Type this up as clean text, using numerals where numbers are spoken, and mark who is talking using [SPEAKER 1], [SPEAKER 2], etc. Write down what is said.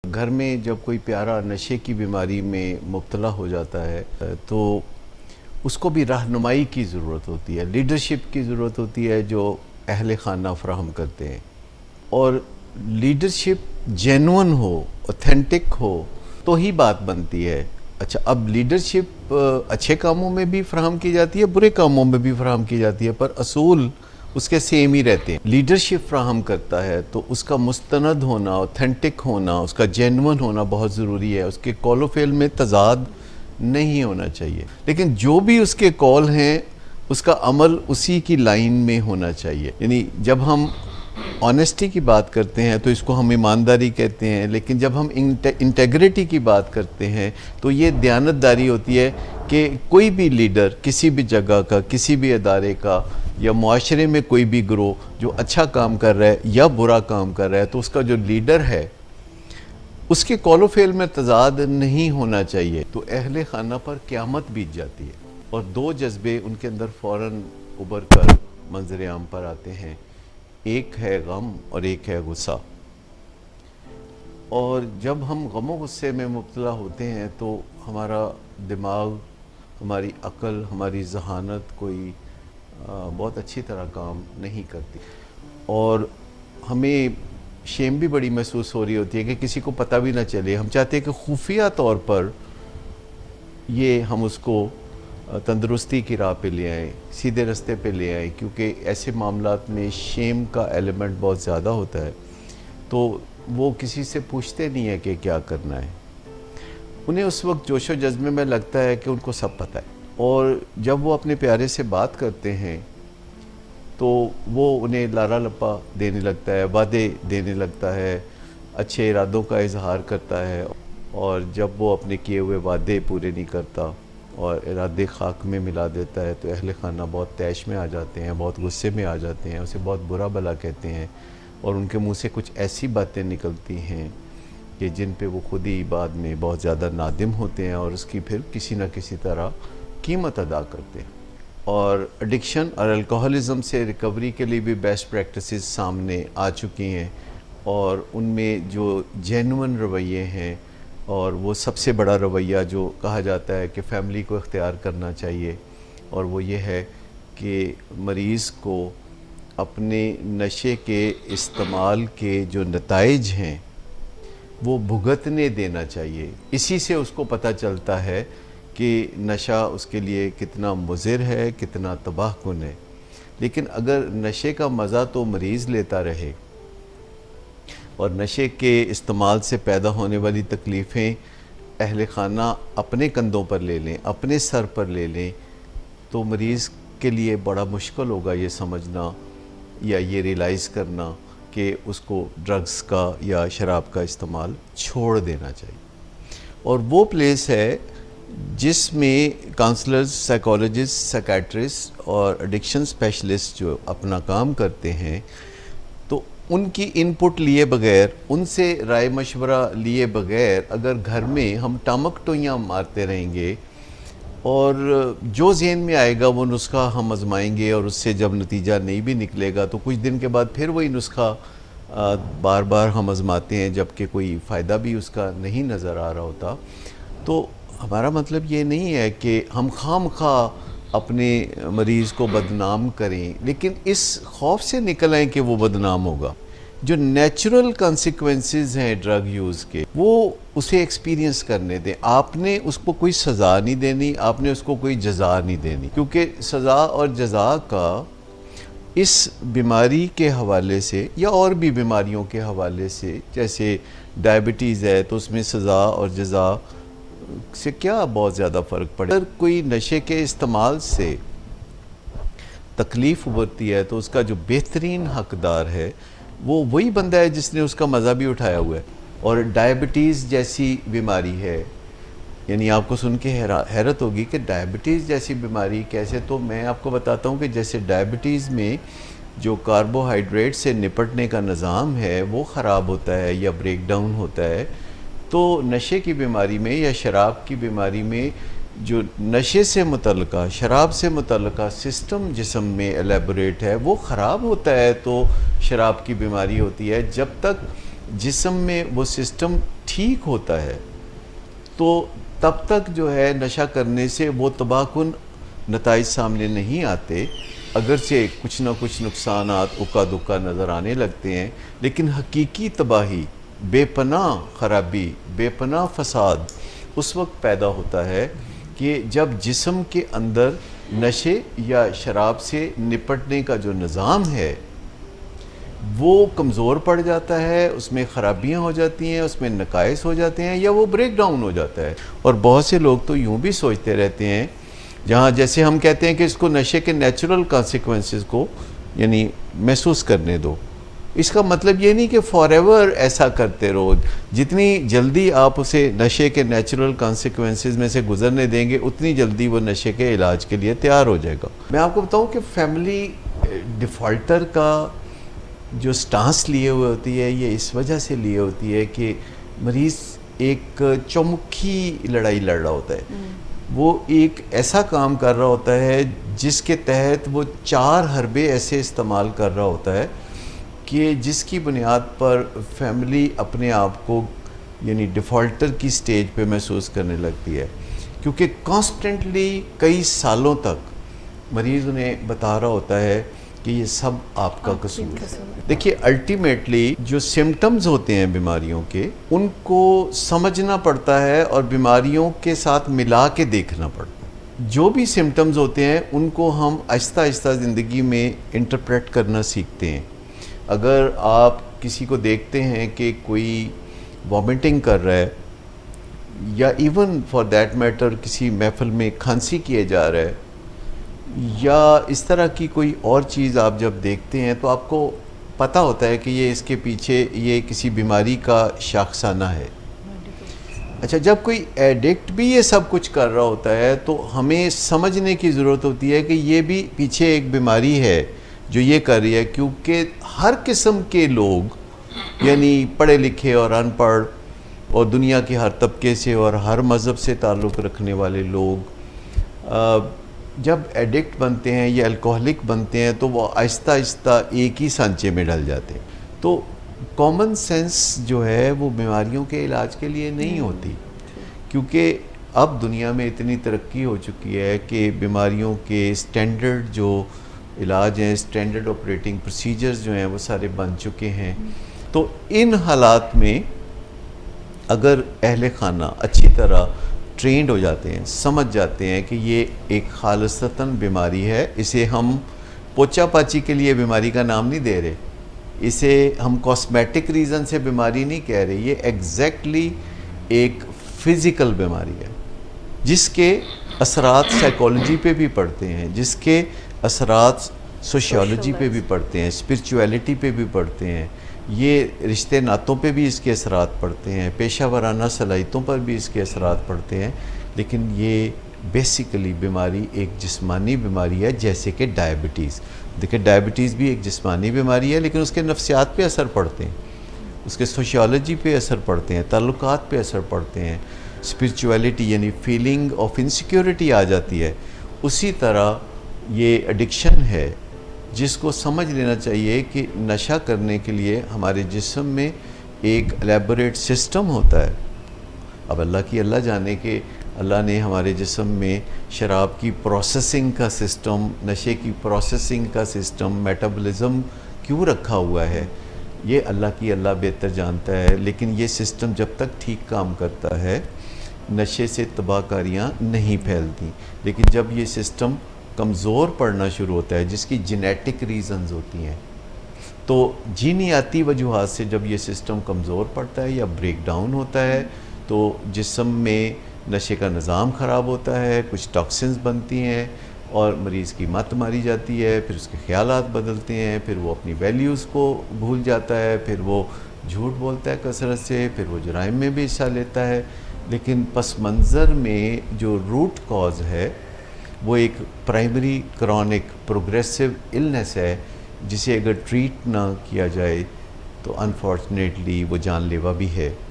[SPEAKER 1] گھر میں جب کوئی پیارا نشے کی بیماری میں مبتلا ہو جاتا ہے تو اس کو بھی رہنمائی کی ضرورت ہوتی ہے، لیڈرشپ کی ضرورت ہوتی ہے جو اہل خانہ فراہم کرتے ہیں، اور لیڈرشپ جینون ہو، اوتھینٹک ہو تو ہی بات بنتی ہے۔ اچھا، اب لیڈرشپ اچھے کاموں میں بھی فراہم کی جاتی ہے، برے کاموں میں بھی فراہم کی جاتی ہے، پر اصول اس کے سیم ہی رہتے ہیں۔ لیڈرشپ فراہم کرتا ہے تو اس کا مستند ہونا، اوتھینٹک ہونا، اس کا جینون ہونا بہت ضروری ہے۔ اس کے قول و فعل میں تضاد نہیں ہونا چاہیے، لیکن جو بھی اس کے قول ہیں اس کا عمل اسی کی لائن میں ہونا چاہیے۔ یعنی جب ہم آنیسٹی کی بات کرتے ہیں تو اس کو ہم ایمانداری کہتے ہیں، لیکن جب ہم انٹیگریٹی کی بات کرتے ہیں تو یہ دیانتداری ہوتی ہے کہ کوئی بھی لیڈر کسی بھی جگہ کا، کسی بھی ادارے کا یا معاشرے میں کوئی بھی گروہ جو اچھا کام کر رہا ہے یا برا کام کر رہا ہے تو اس کا جو لیڈر ہے اس کے قول و فعل میں تضاد نہیں ہونا چاہیے، تو اہل خانہ پر قیامت بیت جاتی ہے۔ اور دو جذبے ان کے اندر فوراً ابھر کر منظر عام پر آتے ہیں، ایک ہے غم اور ایک ہے غصہ۔ اور جب ہم غم و غصے میں مبتلا ہوتے ہیں تو ہمارا دماغ، ہماری عقل، ہماری ذہانت کوئی بہت اچھی طرح کام نہیں کرتی، اور ہمیں شیم بھی بڑی محسوس ہو رہی ہوتی ہے کہ کسی کو پتہ بھی نہ چلے۔ ہم چاہتے ہیں کہ خفیہ طور پر یہ ہم اس کو تندرستی کی راہ پہ لے آئیں، سیدھے رستے پہ لے آئیں، کیونکہ ایسے معاملات میں شیم کا ایلیمنٹ بہت زیادہ ہوتا ہے، تو وہ کسی سے پوچھتے نہیں ہے کہ کیا کرنا ہے۔ انہیں اس وقت جوش و جذبے میں لگتا ہے کہ ان کو سب پتہ ہے، اور جب وہ اپنے پیارے سے بات کرتے ہیں تو وہ انہیں لارا لپا دینے لگتا ہے، وعدے دینے لگتا ہے، اچھے ارادوں کا اظہار کرتا ہے، اور جب وہ اپنے کیے ہوئے وعدے پورے نہیں کرتا اور ارادے خاک میں ملا دیتا ہے تو اہل خانہ بہت طیش میں آ جاتے ہیں، بہت غصے میں آ جاتے ہیں، اسے بہت برا بھلا کہتے ہیں، اور ان کے منہ سے کچھ ایسی باتیں نکلتی ہیں کہ جن پہ وہ خود ہی بعد میں بہت زیادہ نادم ہوتے ہیں اور اس کی پھر کسی نہ کسی طرح قیمت ادا کرتے ہیں۔ اور ایڈکشن اور الکوہلزم سے ریکوری کے لیے بھی بیسٹ پریکٹسز سامنے آ چکی ہیں، اور ان میں جو جینون رویے ہیں، اور وہ سب سے بڑا رویہ جو کہا جاتا ہے کہ فیملی کو اختیار کرنا چاہیے، اور وہ یہ ہے کہ مریض کو اپنے نشے کے استعمال کے جو نتائج ہیں وہ بھگتنے دینا چاہیے۔ اسی سے اس کو پتہ چلتا ہے کہ نشہ اس کے لیے کتنا مضر ہے، کتنا تباہ کن ہے۔ لیکن اگر نشے کا مزہ تو مریض لیتا رہے اور نشے کے استعمال سے پیدا ہونے والی تکلیفیں اہل خانہ اپنے کندھوں پر لے لیں، اپنے سر پر لے لیں، تو مریض کے لیے بڑا مشکل ہوگا یہ سمجھنا یا یہ ریلائز کرنا کہ اس کو ڈرگز کا یا شراب کا استعمال چھوڑ دینا چاہیے۔ اور وہ پلیس ہے جس میں کاؤنسلرز، سائیکالوجسٹ، سائیکیٹرسٹ اور ایڈکشن اسپیشلسٹ جو اپنا کام کرتے ہیں، تو ان کی ان پٹ لیے بغیر، ان سے رائے مشورہ لیے بغیر اگر گھر میں ہم ٹامک ٹوئیاں مارتے رہیں گے اور جو ذہن میں آئے گا وہ نسخہ ہم آزمائیں گے، اور اس سے جب نتیجہ نہیں بھی نکلے گا تو کچھ دن کے بعد پھر وہی نسخہ بار بار ہم آزماتے ہیں، جبکہ کوئی فائدہ بھی اس کا نہیں نظر آ رہا ہوتا، تو ہمارا مطلب یہ نہیں ہے کہ ہم خام خواہ اپنے مریض کو بدنام کریں، لیکن اس خوف سے نکل آئیں کہ وہ بدنام ہوگا۔ جو نیچرل کانسیکوینسز ہیں ڈرگ یوز کے، وہ اسے ایکسپیرینس کرنے دیں۔ آپ نے اس کو کوئی سزا نہیں دینی، آپ نے اس کو کوئی جزا نہیں دینی، کیونکہ سزا اور جزا کا اس بیماری کے حوالے سے یا اور بھی بیماریوں کے حوالے سے، جیسے ڈائبٹیز ہے تو اس میں سزا اور جزا سے کیا بہت زیادہ فرق پڑے۔ اگر کوئی نشے کے استعمال سے تکلیف ابھرتی ہے تو اس کا جو بہترین حقدار ہے وہ وہی بندہ ہے جس نے اس کا مزہ بھی اٹھایا ہوا ہے۔ اور ڈائبٹیز جیسی بیماری ہے، یعنی آپ کو سن کے حیرت ہوگی کہ ڈائبٹیز جیسی بیماری کیسے، تو میں آپ کو بتاتا ہوں کہ جیسے ڈائبٹیز میں جو کاربوہائیڈریٹ سے نپٹنے کا نظام ہے وہ خراب ہوتا ہے یا بریک ڈاؤن ہوتا ہے، تو نشے کی بیماری میں یا شراب کی بیماری میں جو نشے سے متعلقہ، شراب سے متعلقہ سسٹم جسم میں الیبوریٹ ہے وہ خراب ہوتا ہے، تو شراب کی بیماری ہوتی ہے۔ جب تک جسم میں وہ سسٹم ٹھیک ہوتا ہے تو تب تک جو ہے نشہ کرنے سے وہ تباہ کن نتائج سامنے نہیں آتے، اگرچہ کچھ نہ کچھ نقصانات اکا دکا نظر آنے لگتے ہیں، لیکن حقیقی تباہی، بے پناہ خرابی، بے پناہ فساد اس وقت پیدا ہوتا ہے کہ جب جسم کے اندر نشے یا شراب سے نپٹنے کا جو نظام ہے وہ کمزور پڑ جاتا ہے، اس میں خرابیاں ہو جاتی ہیں، اس میں نقائص ہو جاتے ہیں، یا وہ بریک ڈاؤن ہو جاتا ہے۔ اور بہت سے لوگ تو یوں بھی سوچتے رہتے ہیں، جہاں جیسے ہم کہتے ہیں کہ اس کو نشے کے نیچرل کانسیکوینسز کو یعنی محسوس کرنے دو، اس کا مطلب یہ نہیں کہ فار ایور ایسا کرتے رہو، جتنی جلدی آپ اسے نشے کے نیچرل کانسیکوینسز میں سے گزرنے دیں گے اتنی جلدی وہ نشے کے علاج کے لیے تیار ہو جائے گا۔ میں آپ کو بتاؤں کہ فیملی ڈیفالٹر کا جو سٹانس لیے ہوئے ہوتی ہے یہ اس وجہ سے لیے ہوتی ہے کہ مریض ایک چومکھی لڑائی لڑ رہا ہوتا ہے، وہ ایک ایسا کام کر رہا ہوتا ہے جس کے تحت وہ 4 حربے ایسے استعمال کر رہا ہوتا ہے کہ جس کی بنیاد پر فیملی اپنے آپ کو یعنی ڈیفالٹر کی سٹیج پہ محسوس کرنے لگتی ہے، کیونکہ کانسٹنٹلی کئی سالوں تک مریض انہیں بتا رہا ہوتا ہے کہ یہ سب آپ کا قصور ہے۔ دیکھیے الٹیمیٹلی جو سمٹمز ہوتے ہیں بیماریوں کے ان کو سمجھنا پڑتا ہے اور بیماریوں کے ساتھ ملا کے دیکھنا پڑتا ہے۔ جو بھی سمٹمز ہوتے ہیں ان کو ہم آہستہ آہستہ زندگی میں انٹرپریٹ کرنا سیکھتے ہیں۔ اگر آپ کسی کو دیکھتے ہیں کہ کوئی وامٹنگ کر رہا ہے یا ایون فار دیٹ میٹر کسی محفل میں کھانسی کیے جا رہا ہے یا اس طرح کی کوئی اور چیز آپ جب دیکھتے ہیں تو آپ کو پتہ ہوتا ہے کہ یہ اس کے پیچھے یہ کسی بیماری کا شاخسانہ ہے۔ اچھا، جب کوئی ایڈکٹ بھی یہ سب کچھ کر رہا ہوتا ہے تو ہمیں سمجھنے کی ضرورت ہوتی ہے کہ یہ بھی پیچھے ایک بیماری ہے جو یہ کر رہی ہے، کیونکہ ہر قسم کے لوگ یعنی پڑھے لکھے اور ان پڑھ اور دنیا کے ہر طبقے سے اور ہر مذہب سے تعلق رکھنے والے لوگ جب ایڈکٹ بنتے ہیں یا الکوہلک بنتے ہیں تو وہ آہستہ آہستہ ایک ہی سانچے میں ڈل جاتے ہیں۔ تو کامن سینس جو ہے وہ بیماریوں کے علاج کے لیے نہیں ہوتی، کیونکہ اب دنیا میں اتنی ترقی ہو چکی ہے کہ بیماریوں کے سٹینڈرڈ جو علاج ہیں، سٹینڈرڈ آپریٹنگ پروسیجرز جو ہیں وہ سارے بن چکے ہیں۔ تو ان حالات میں اگر اہل خانہ اچھی طرح ٹرینڈ ہو جاتے ہیں، سمجھ جاتے ہیں کہ یہ ایک خالصتاً بیماری ہے، اسے ہم پوچا پاچی کے لیے بیماری کا نام نہیں دے رہے، اسے ہم کاسمیٹک ریزن سے بیماری نہیں کہہ رہے، یہ ایگزیکٹلی ایک فزیکل بیماری ہے جس کے اثرات سائیکالوجی پہ بھی پڑتے ہیں، جس کے اثرات سوشیالوجی پہ بھی پڑتے ہیں، اسپرچویلٹی پہ بھی پڑتے ہیں، یہ رشتے ناتوں پہ بھی اس کے اثرات پڑتے ہیں، پیشہ ورانہ صلاحیتوں پر بھی اس کے اثرات پڑتے ہیں، لیکن یہ بیسیکلی بیماری ایک جسمانی بیماری ہے، جیسے کہ ڈائبٹیز۔ دیکھیں ڈائبٹیز بھی ایک جسمانی بیماری ہے، لیکن اس کے نفسیات پہ اثر پڑتے ہیں، اس کے سوشیالوجی پہ اثر پڑتے ہیں، تعلقات پہ اثر پڑتے ہیں، اسپرچویلٹی یعنی فیلنگ آف انسیکیورٹی آ جاتی ہے۔ اسی طرح یہ ایڈکشن ہے جس کو سمجھ لینا چاہیے کہ نشہ کرنے کے لیے ہمارے جسم میں ایک الیبوریٹ سسٹم ہوتا ہے۔ اب اللہ جانے کہ اللہ نے ہمارے جسم میں شراب کی پروسیسنگ کا سسٹم، نشے کی پروسیسنگ کا سسٹم، میٹابولزم کیوں رکھا ہوا ہے، یہ اللہ بہتر جانتا ہے، لیکن یہ سسٹم جب تک ٹھیک کام کرتا ہے نشے سے تباہ کاریاں نہیں پھیلتی، لیکن جب یہ سسٹم کمزور پڑنا شروع ہوتا ہے جس کی جینیٹک ریزنز ہوتی ہیں، تو جینیاتی وجوہات سے جب یہ سسٹم کمزور پڑتا ہے یا بریک ڈاؤن ہوتا ہے تو جسم میں نشے کا نظام خراب ہوتا ہے، کچھ ٹاکسنز بنتی ہیں اور مریض کی مت ماری جاتی ہے، پھر اس کے خیالات بدلتے ہیں، پھر وہ اپنی ویلیوز کو بھول جاتا ہے، پھر وہ جھوٹ بولتا ہے کثرت سے، پھر وہ جرائم میں بھی حصہ لیتا ہے، لیکن پس منظر میں جو روٹ کاز ہے وہ ایک پرائمری کرونک پروگریسو النس ہے جسے اگر ٹریٹ نہ کیا جائے تو انفارچونیٹلی وہ جان لیوا بھی ہے۔